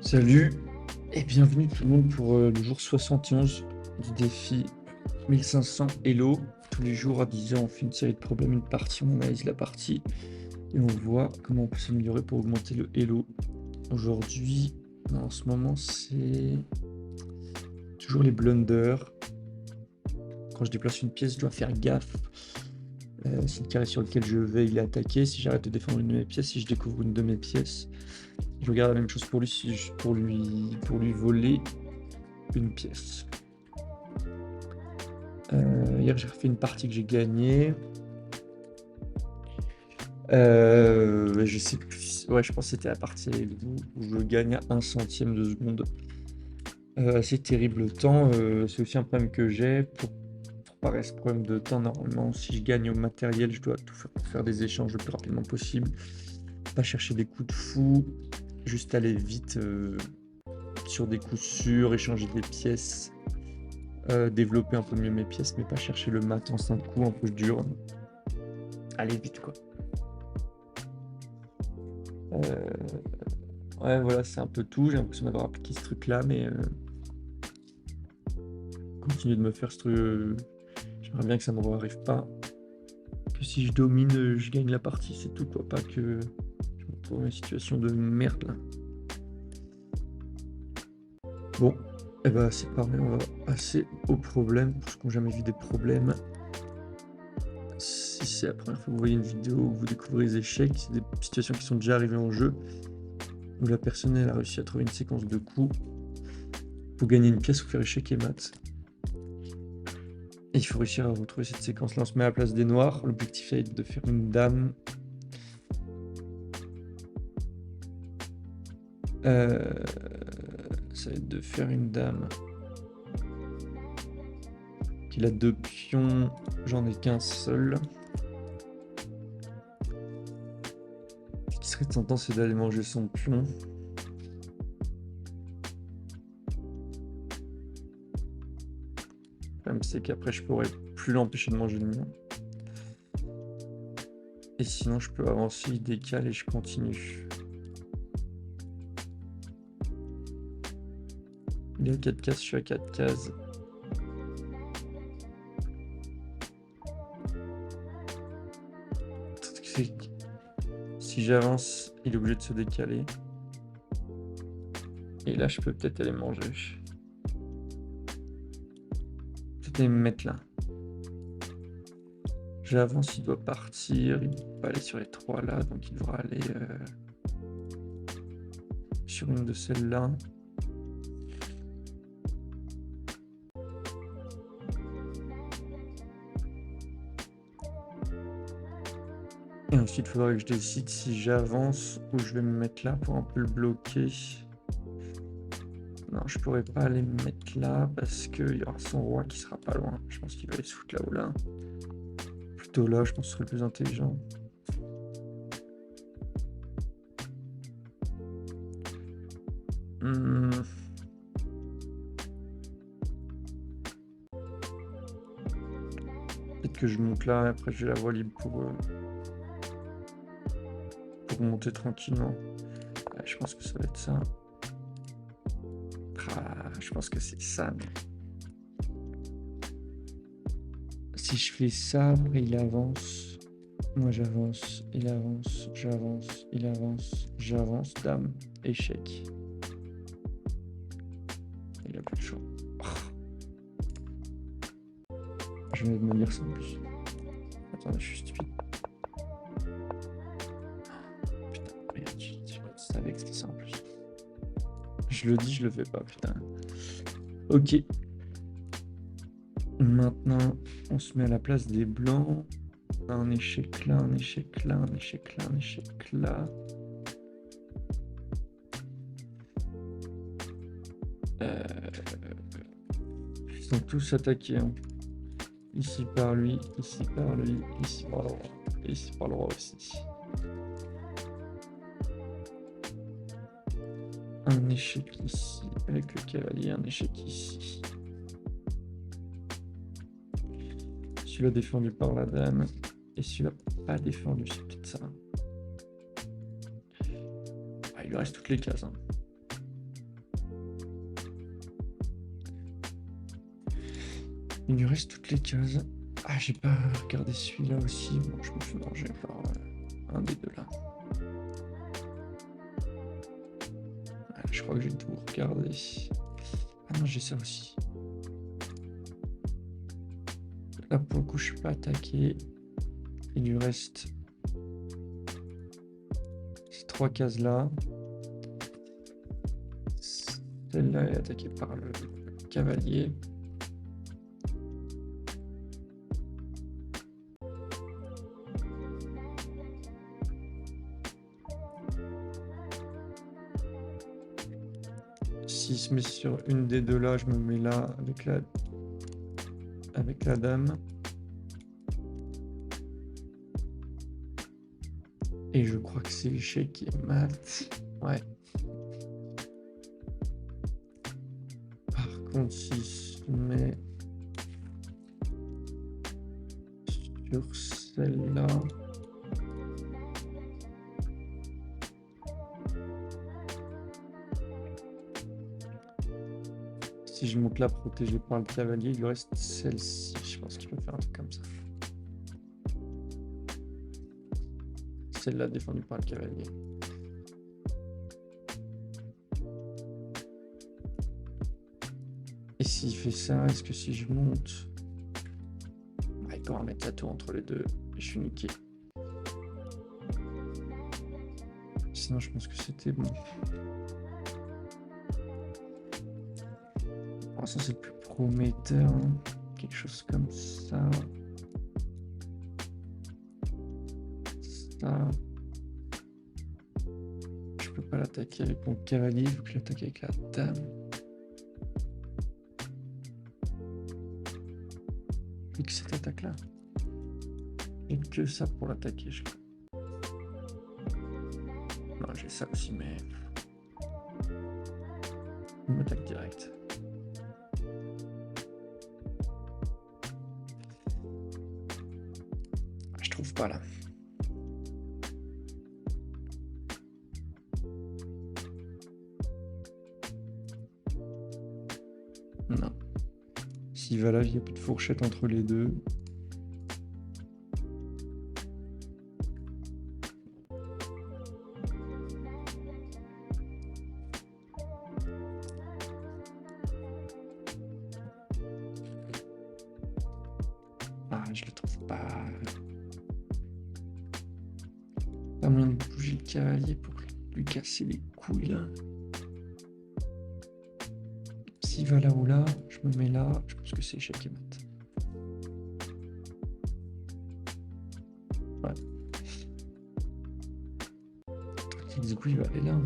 Salut et bienvenue tout le monde pour le jour 71 du défi 1500 Hello. Tous les jours à 10h, on fait une série de problèmes, une partie, on analyse la partie et on voit comment on peut s'améliorer pour augmenter le Hello. Aujourd'hui, en ce moment, c'est toujours les blunders. Quand je déplace une pièce, je dois faire gaffe. Si le carré sur lequel je vais, il est attaqué. Si j'arrête de défendre une de mes pièces, si je découvre une de mes pièces, je regarde la même chose pour lui, pour lui voler une pièce. Hier, j'ai refait une partie que j'ai gagnée. Je sais plus. Ouais, je pense que c'était la partie où je gagne à 1 centième de seconde. Assez terrible le temps. C'est aussi un problème que j'ai. Pour parer ce problème de temps, normalement, si je gagne au matériel, je dois tout faire pour faire des échanges le plus rapidement possible. Pas chercher des coups de fou. Juste aller vite sur des coups sûrs, échanger des pièces. Développer un peu mieux mes pièces, mais pas chercher le mat en 5 coups, un peu dur. Aller vite, quoi. Ouais, voilà, c'est un peu tout. J'ai l'impression d'avoir appliqué ce truc-là, mais continuer de me faire ce truc. J'aimerais bien que ça ne me arrive pas. Que si je domine, je gagne la partie, c'est tout, quoi. Pas que je me retrouve dans une situation de merde, là. Bon, et bah c'est pareil, on va passer aux problèmes, pour ceux qui n'ont jamais vu des problèmes. Si c'est la première fois que vous voyez une vidéo où vous découvrez les échecs, c'est des situations qui sont déjà arrivées en jeu, où la personne elle a réussi à trouver une séquence de coups pour gagner une pièce ou faire échec et mat. Et il faut réussir à retrouver cette séquence-là. On se met à la place des noirs. L'objectif est de faire une dame. Ça va être de faire une dame qu'il a 2 pions. J'en ai qu'un seul. Ce qui serait tentant, c'est d'aller manger son pion. Le problème, c'est qu'après, je pourrais plus l'empêcher de manger le mien. Et sinon, je peux avancer, il décale et je continue. Il est à 4 cases, je suis à 4 cases. Si j'avance, il est obligé de se décaler. Et là, je peux peut-être aller manger. Peut-être aller me mettre là. J'avance, il doit partir. Il ne peut pas aller sur les 3 là, donc il devra aller sur une de celles-là. Et ensuite, il faudra que je décide si j'avance ou je vais me mettre là pour un peu le bloquer. Non, je pourrais pas aller me mettre là parce qu'il y aura son roi qui sera pas loin. Je pense qu'il va aller se foutre là ou là. Plutôt là, je pense que ce serait le plus intelligent. Peut-être que je monte là et après j'ai la voie libre pour monter tranquillement. Ouais, je pense que ça va être ça. Ah, je pense que c'est ça. Mais... si je fais ça, après il avance. Moi j'avance, il avance, j'avance, il avance, j'avance, dame, échec. Il a plus de choix. Je vais me dire ça en plus. Attends, je suis stupide. Putain, regarde, je savais que c'était ça en plus. Je le dis, je le fais pas, putain. Ok. Maintenant, on se met à la place des blancs. Un échec là, un échec là, un échec là, un échec là. Ils sont tous attaqués. Hein. Ici par lui, ici par lui, ici par le roi, et ici par le roi aussi. Un échec ici avec le cavalier, un échec ici. Celui-là défendu par la dame et celui-là pas défendu, c'est peut-être ça. Ah, il lui reste toutes les cases. Hein. Il lui reste toutes les cases. Ah, j'ai pas regardé celui-là aussi. Bon, je me fais manger par un des deux là. Ah, je crois que j'ai tout regardé. Ah non, j'ai ça aussi. Là, pour le coup, je suis pas attaqué. Il lui reste ces 3 cases là. Celle-là est attaquée par le cavalier. S'il se met sur une des deux là, je me mets là avec la dame. Et je crois que c'est échec et mat. Ouais. Par contre, s'il se met sur celle-là. Si je monte là protégé par le cavalier, il lui reste celle-ci. Je pense qu'il peut faire un truc comme ça. Celle-là défendue par le cavalier. Et s'il fait ça, est-ce que si je monte... il pourra mettre la tour entre les deux et je suis niqué. Sinon, je pense que c'était bon. Pour ça, c'est le plus prometteur. Hein. Quelque chose comme ça. Ça. Je peux pas l'attaquer avec mon cavalier, il faut que je l'attaque avec la dame. Et que cette attaque-là. J'ai que ça pour l'attaquer, je crois. Non, j'ai ça aussi, mais... Il m'attaque direct. Je trouve pas là. Non. S'il va là, il n'y a plus de fourchette entre les deux. Ah, je le trouve pas. Pas moyen de bouger le cavalier pour lui casser les couilles là. S'il va là ou là, je me mets là. Je pense que c'est échec et mat. Ouais. Du coup, il va aller là.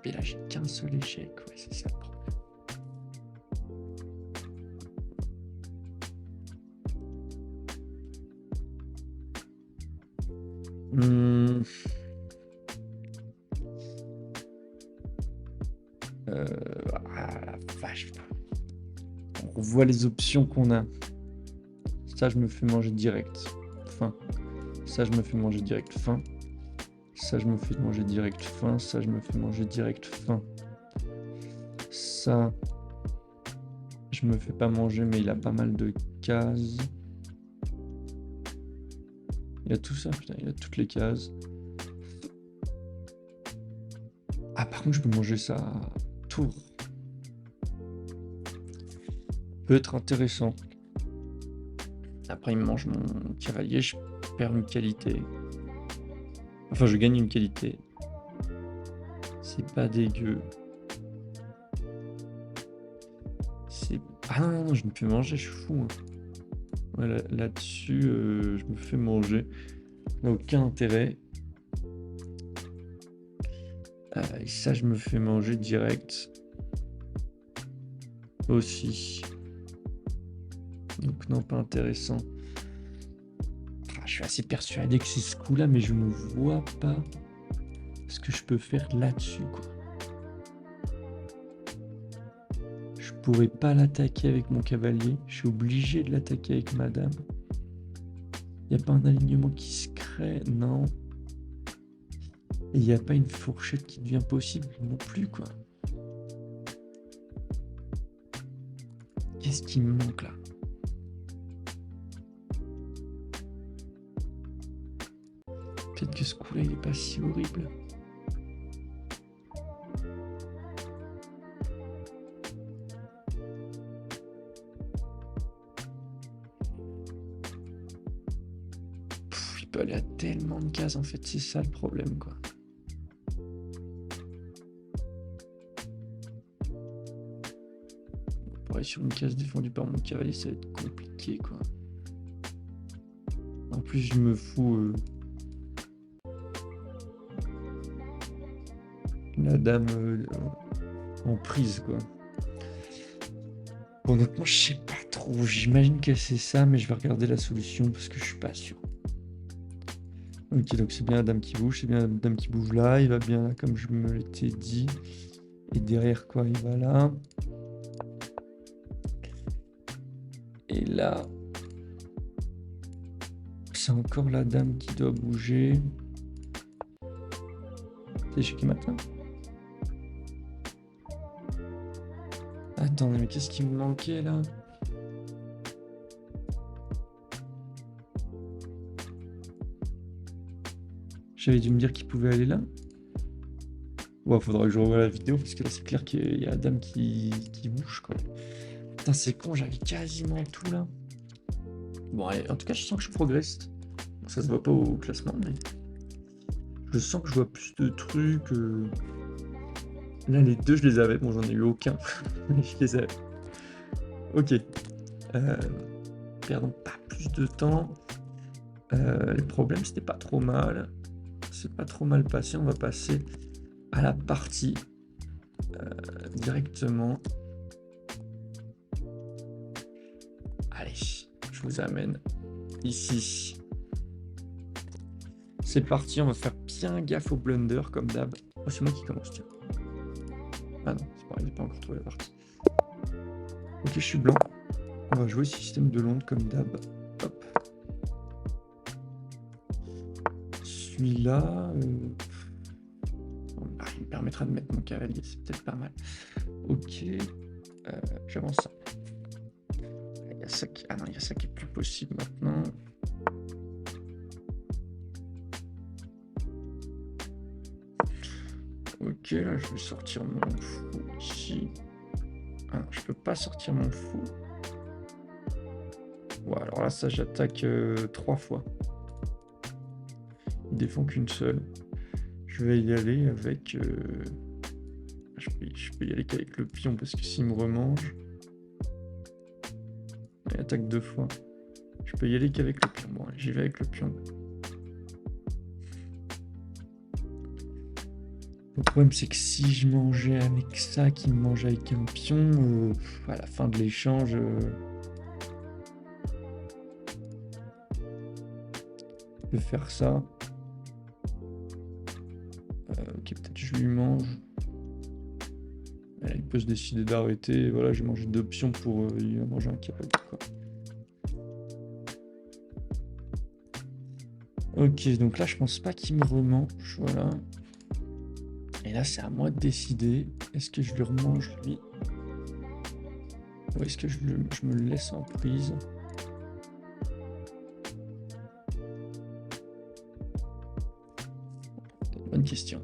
Et là, j'ai qu'un seul échec. Ouais, c'est ça le problème. Ah la vache. On voit les options qu'on a. Ça, je me fais manger direct. Fin. Ça, je me fais manger direct. Fin. Ça, je me fais manger direct. Fin. Ça, je me fais manger direct. Fin. Ça, je me fais pas manger, mais il a pas mal de cases. Il a tout ça, putain, il a toutes les cases. Ah, par contre, je peux manger ça à tour. Peut être intéressant. Après, il me mange mon cavalier, je perds une qualité. Enfin, je gagne une qualité. C'est pas dégueu. C'est... Ah non, je me fais manger, je suis fou. Hein. Ouais, là-dessus, je me fais manger. Ça n'a aucun intérêt. Et ça, je me fais manger direct. Aussi. Donc non, pas intéressant. Je suis assez persuadé que c'est ce coup-là, mais je ne vois pas ce que je peux faire là-dessus, quoi. Je pourrais pas l'attaquer avec mon cavalier. Je suis obligé de l'attaquer avec ma dame. Il n'y a pas un alignement qui se crée, non. Et il n'y a pas une fourchette qui devient possible non plus, quoi. Qu'est-ce qui me manque là? Peut-être que ce coup-là, il est pas si horrible. Il peut aller à tellement de cases, en fait, c'est ça le problème, quoi. Pour aller sur une case défendue par mon cavalier, ça va être compliqué, quoi. En plus, je me fous la dame en prise, quoi. Bon, honnêtement, je sais pas trop. J'imagine que c'est ça, mais je vais regarder la solution parce que je suis pas sûr. Ok, donc c'est bien la dame qui bouge, c'est bien la dame qui bouge là. Il va bien là, comme je me l'étais dit. Et derrière quoi, il va là. Et là, c'est encore la dame qui doit bouger. C'est chez qui maintenant? Attendez, mais qu'est-ce qui me manquait là? J'avais dû me dire qu'il pouvait aller là. Ouais, faudra que je revoie la vidéo parce que là c'est clair qu'il y a la dame qui bouge, quoi. Putain, c'est con, j'avais quasiment tout là. Bon, allez, en tout cas, je sens que je progresse. Ça se voit pas au classement, mais je sens que je vois plus de trucs. Là, les deux, je les avais. Bon, j'en ai eu aucun, mais je les avais. Ok. Perdons pas plus de temps. Les problèmes, c'était pas trop mal. C'est pas trop mal passé. On va passer à la partie directement. Allez, je vous amène ici. C'est parti, on va faire bien gaffe au blunder comme d'hab. Oh, c'est moi qui commence, tiens. Ah non, c'est pareil, j'ai pas encore trouvé la partie. Ok, je suis blanc. On va jouer système de l'onde comme d'hab. Hop. Celui-là... il me permettra de mettre mon cavalier, c'est peut-être pas mal. Ok. J'avance ça. Il y a ça qui... Ah non, il y a ça qui est plus possible maintenant. Ok, là, je vais sortir mon fou ici. Ah non, je peux pas sortir mon fou. Ouais, alors là, ça, j'attaque 3 fois. Il défend qu'une seule. Je vais y aller avec... Je peux y aller qu'avec le pion, parce que s'il me remange... Il attaque 2 fois. Je peux y aller qu'avec le pion. Bon, j'y vais avec le pion. Le problème, c'est que si je mangeais avec ça, qu'il me mange avec un pion, à la fin de l'échange... je peux faire ça. Ok, peut-être je lui mange. Il peut se décider d'arrêter. Voilà, j'ai mangé 2 pions pour il va manger un cavalier, quoi. Ok, donc là, je pense pas qu'il me remange. Voilà. Et là, c'est à moi de décider. Est-ce que je le remange, lui? Ou est-ce que je me le laisse en prise? Bonne question.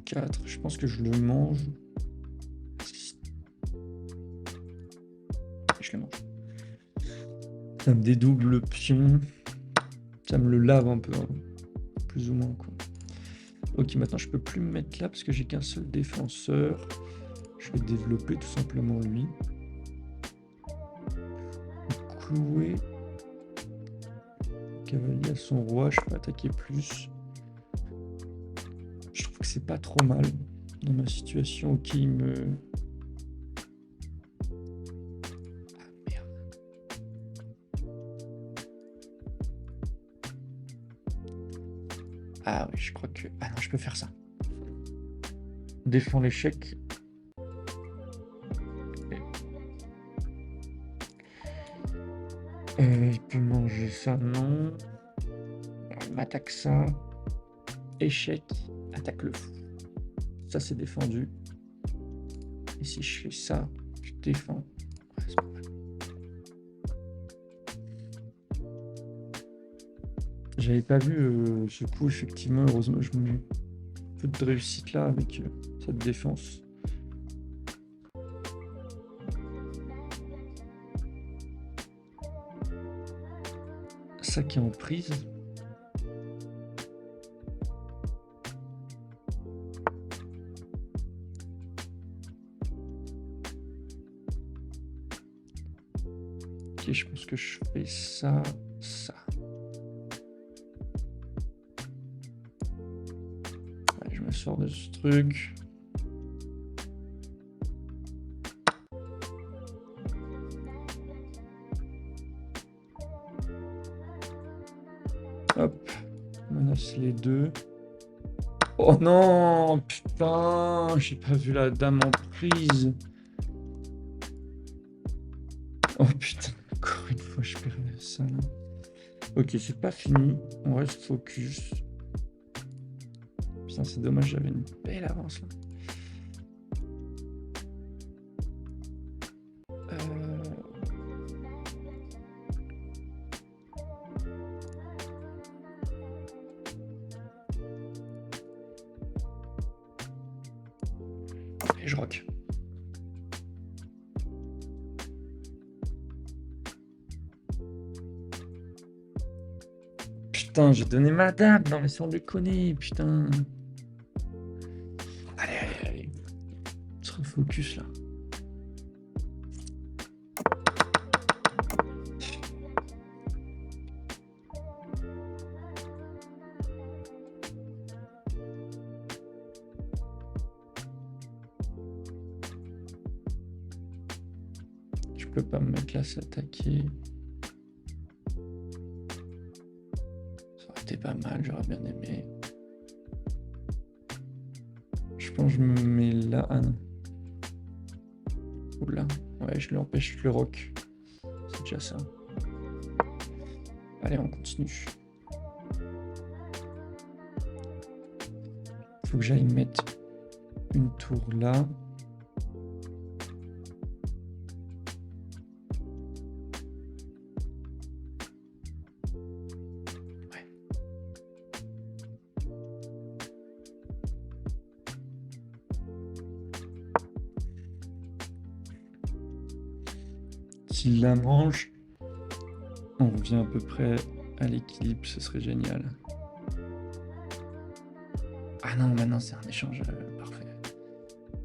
9-4, je pense que je le mange. Je le mange. Ça me dédouble le pion. Ça me le lave un peu, hein. Plus ou moins, quoi. Ok, maintenant je peux plus me mettre là parce que j'ai qu'un seul défenseur. Je vais développer tout simplement lui. Clouer. Cavalier à son roi, je peux attaquer plus. Je trouve que c'est pas trop mal dans ma situation. Ok, il me... Ah merde. Ah oui, je crois que... Ah non, je peux faire ça. Défends l'échec. Il peut manger ça, non. Il m'attaque ça. Échec, attaque le fou. Ça, c'est défendu. Et si je fais ça, défend. Ouais, c'est pas mal. J'avais pas vu ce coup, effectivement. Heureusement, je me mets un peu de réussite là avec cette défense. Ça qui est en prise. Ok, je pense que je fais ça, ça. Ouais, je me sors de ce truc. Hop, menace les deux. Oh non, putain, j'ai pas vu la dame en prise. Oh putain, encore une fois, je perds ça là. Ok, c'est pas fini, on reste focus. Putain, c'est dommage, j'avais une belle avance là. Et je rock. Putain, j'ai donné ma dame. Non mais sans déconner, putain. Allez, allez, allez. On se refocus là. Je peux pas me mettre là, s'attaquer. Ça aurait été pas mal, j'aurais bien aimé. Je pense que je me mets là. Ah non. Oula. Ouais, je lui empêche le rock. C'est déjà ça. Allez, on continue. Faut que j'aille mettre une tour là. Ouais. S'il la mange, on revient à peu près à l'équilibre, ce serait génial. Ah non, maintenant c'est un échange parfait.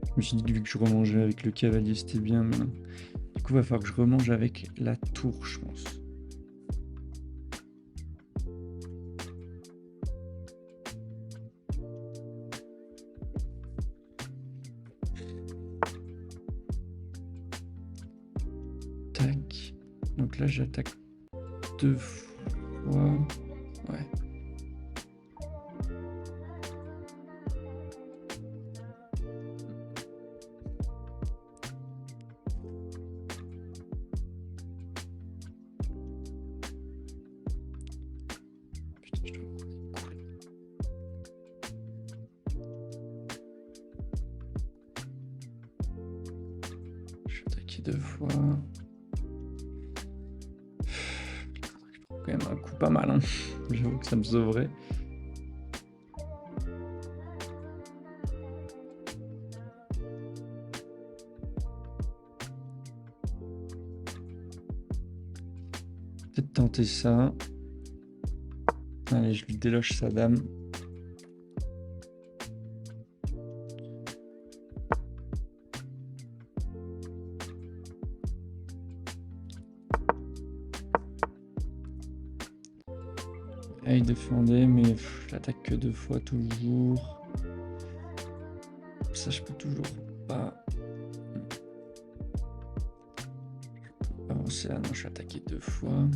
Je me suis dit que vu que je remangeais avec le cavalier, c'était bien. Mais... du coup, il va falloir que je remange avec la tour, je pense. Tac. Donc là, j'attaque 2 fois. Ouais. Putain, je dois avoir des coups. Je vais attaquer 2 fois. Je prends quand même un coup pas mal. Hein. J'avoue que ça me sauverait. Peut-être tenter ça. Allez, je lui déloge sa dame. Ah, il défendait, mais je l'attaque que 2 fois toujours. Ça, je peux toujours pas. Je peux avancer là, non, je suis attaqué 2 fois.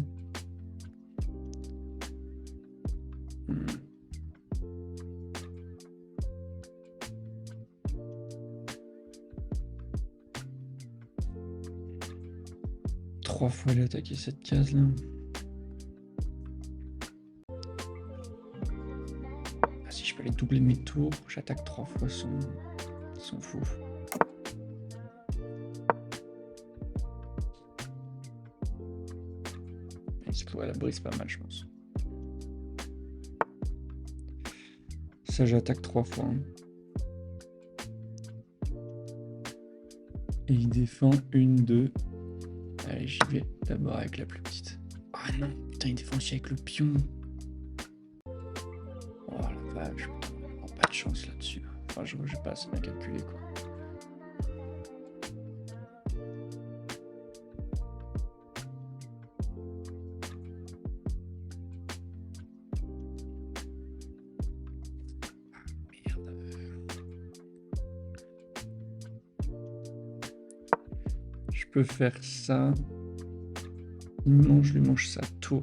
Trois fois aller attaquer cette case là. Ah, si je peux aller doubler mes tours, j'attaque 3 fois son fou. Il pourrait la brise pas mal, je pense. Ça, j'attaque 3 fois. Hein. Et il défend 1, 2. Allez, j'y vais d'abord avec la plus petite. Ah non, putain, il défend aussi avec le pion. Oh la vache, pas de chance là-dessus. Enfin, je vais pas assez bien calculé, quoi. Je peux faire ça. Non, je lui mange sa tour.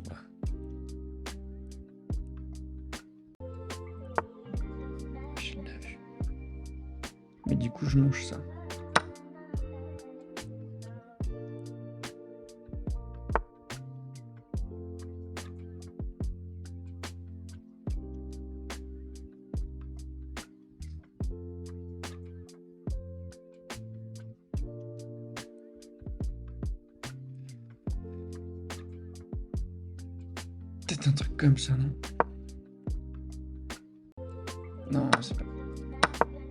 Je l'ai vu. Mais du coup, je mange ça. Peut-être un truc comme ça, non? Non,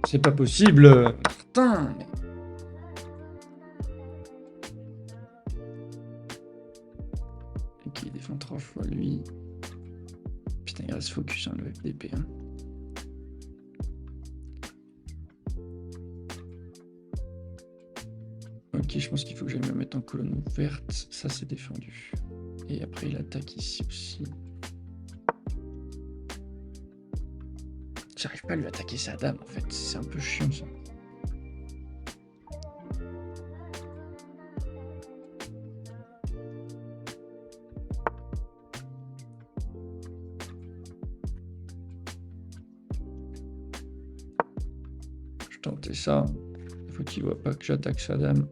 c'est pas possible. Putain. Ok, il défend 3 fois lui. Putain, il reste focus, hein, le FDP. Hein. Ok, je pense qu'il faut que j'aille me mettre en colonne ouverte. Ça, c'est défendu. Et après, il attaque ici aussi. J'arrive pas à lui attaquer sa dame, en fait. C'est un peu chiant, ça. Je tentais ça. Il faut qu'il voit pas que j'attaque sa dame.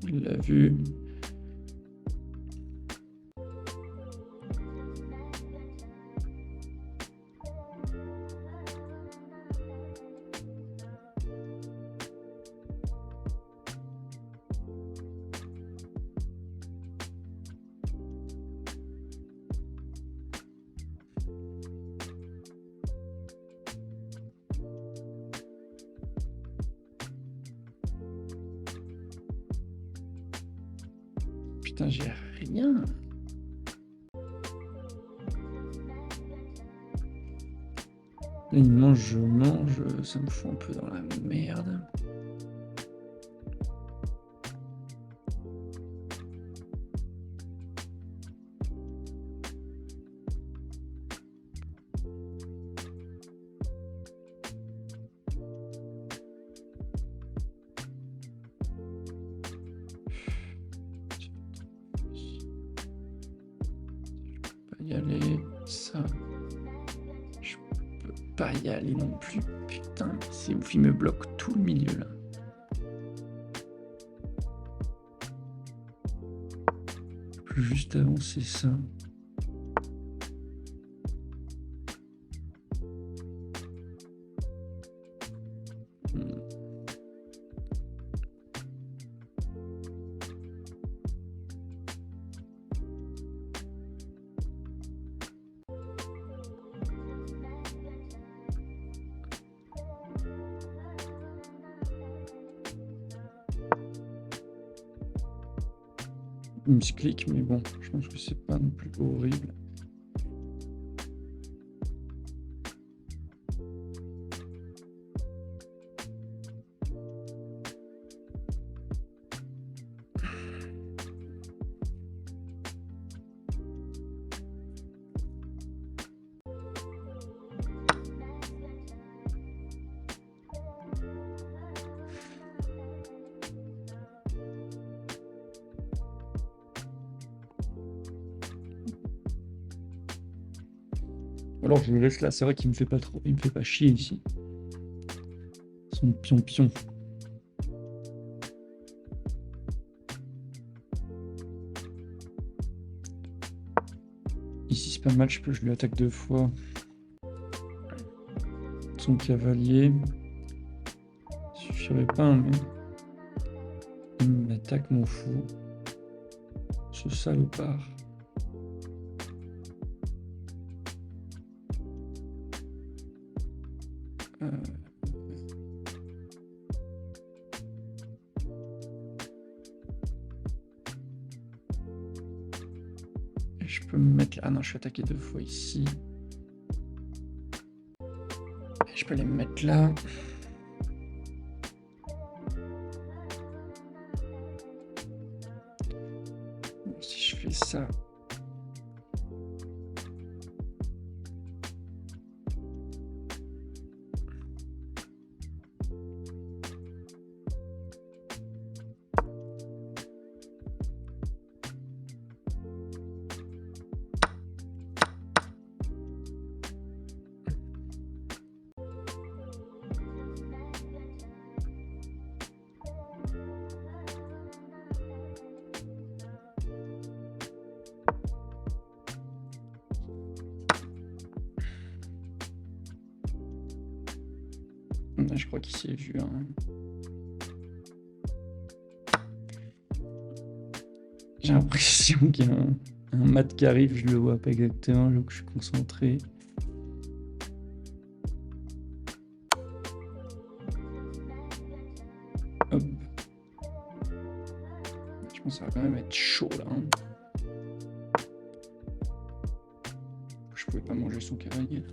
Il l'a vu. Putain, j'ai rien. Là, il mange, je mange. Ça me fout un peu dans la merde. Y aller, ça, je peux pas y aller non plus. Putain, c'est ouf, il me bloque tout le milieu là. Je peux juste avancer ça. Il me clique, mais bon, je pense que c'est pas non plus horrible. Alors je le laisse là, c'est vrai qu'il me fait pas trop, il me fait pas chier ici. Son pion. Ici c'est pas mal, je lui attaque 2 fois. Son cavalier. Il suffit ferai pas un, mais il m'attaque mon fou. Ce salopard. Je peux me mettre là. Ah non, je suis attaqué 2 fois ici. Et je peux les mettre là. Bon, si je fais ça. Je crois qu'il s'est vu. J'ai l'impression qu'il y a un mat qui arrive, je le vois pas exactement, donc je suis concentré. Hop. Je pense que ça va quand même être chaud là. Je pouvais pas manger son cavalier.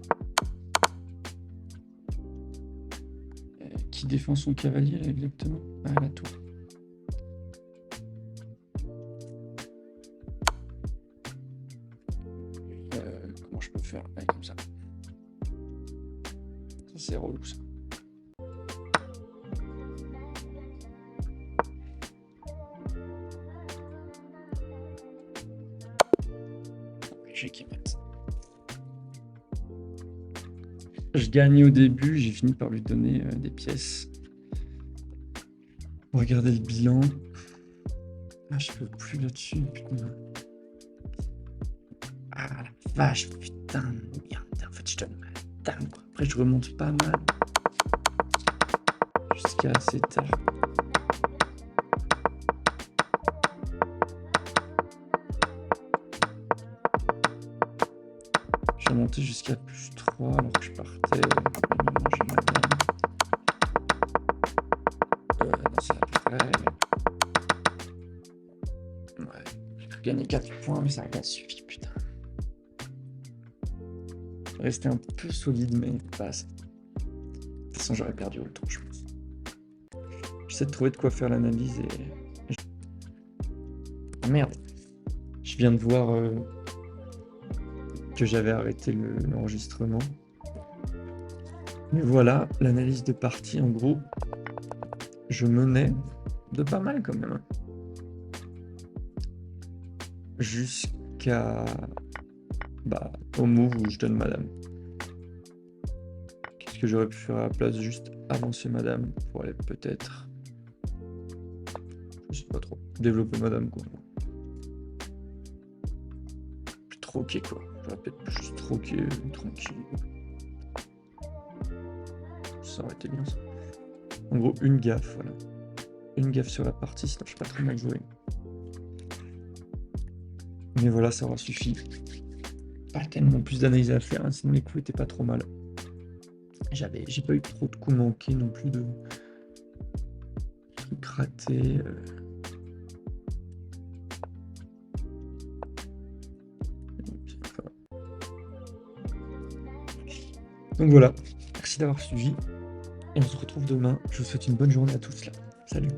Qui défend son cavalier là, exactement? Ah, la tour. Comment je peux faire? Allez, comme ça. Ça c'est relou ça. J'ai qui mette. Je gagnais au début, j'ai fini par lui donner des pièces. Regardez le bilan. Ah, je peux plus là-dessus, putain. Ah la vache, putain de merde. En fait, je donne ma dame, quoi. Après, je remonte pas mal. Jusqu'à assez tard. J'ai remonté jusqu'à plus 3 alors que je partais. Manger ma dame. Non, c'est à peu près. Ouais, j'ai pu gagner 4 points, mais ça n'a pas suffi, putain. Rester un peu solide, mais pas assez. De toute façon, j'aurais perdu le tour, je pense. J'essaie de trouver de quoi faire l'analyse et. Ah merde! Je viens de voir que j'avais arrêté l'enregistrement. Mais voilà, l'analyse de partie, en gros, je menais de pas mal quand même. Jusqu'à au move où je donne madame. Qu'est-ce que j'aurais pu faire à la place? Juste avancer madame pour aller peut-être, je sais pas trop, développer madame quoi. Plus troquer quoi. J'aurais peut-être juste troquer tranquille. Ça aurait été bien ça. En gros, une gaffe, voilà. Une gaffe sur la partie, sinon je suis pas très mal joué. Mais voilà, ça aura suffi. Pas tellement plus d'analyse à faire, hein, sinon les coups étaient pas trop mal. J'ai pas eu trop de coups manqués non plus, de trucs ratés. Donc voilà, merci d'avoir suivi. Et on se retrouve demain. Je vous souhaite une bonne journée à tous là. Salut.